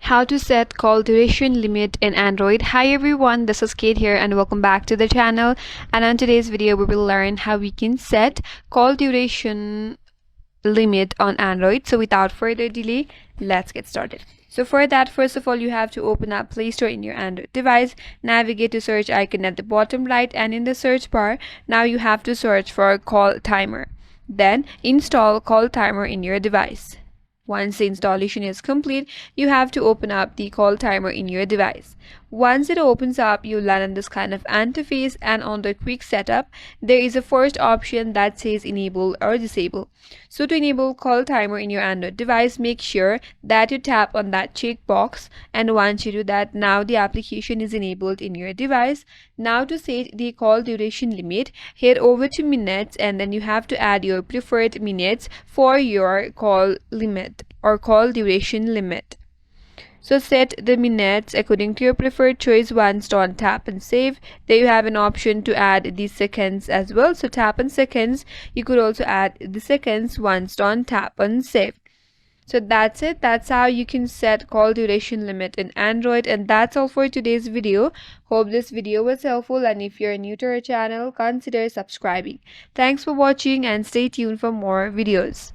How to set call duration limit in Android. Hi everyone, this is Kate here and welcome back to the channel. And on today's video we will learn how we can set call duration limit on Android. So without further delay, let's get started. So for that, first of all, you have to open up Play Store in your Android device, navigate to search icon at the bottom right, and in the search bar now you have to search for call timer. Then install call timer in your device. Once the installation is complete, you have to open up the call timer in your device. Once it opens up, you land on this kind of interface, and on the quick setup, there is a first option that says enable or disable. So to enable call timer in your Android device, make sure that you tap on that checkbox, and once you do that, now the application is enabled in your device. Now to set the call duration limit, head over to minutes, and then you have to add your preferred minutes for your call limit or call duration limit. So set the minutes according to your preferred choice. Once done, tap and save. There you have an option to add the seconds as well. So tap on seconds. You could also add the seconds. Once done, tap on save. So that's it. That's how you can set call duration limit in Android. And that's all for today's video. Hope this video was helpful, and if you're new to our channel, consider subscribing. Thanks for watching and stay tuned for more videos.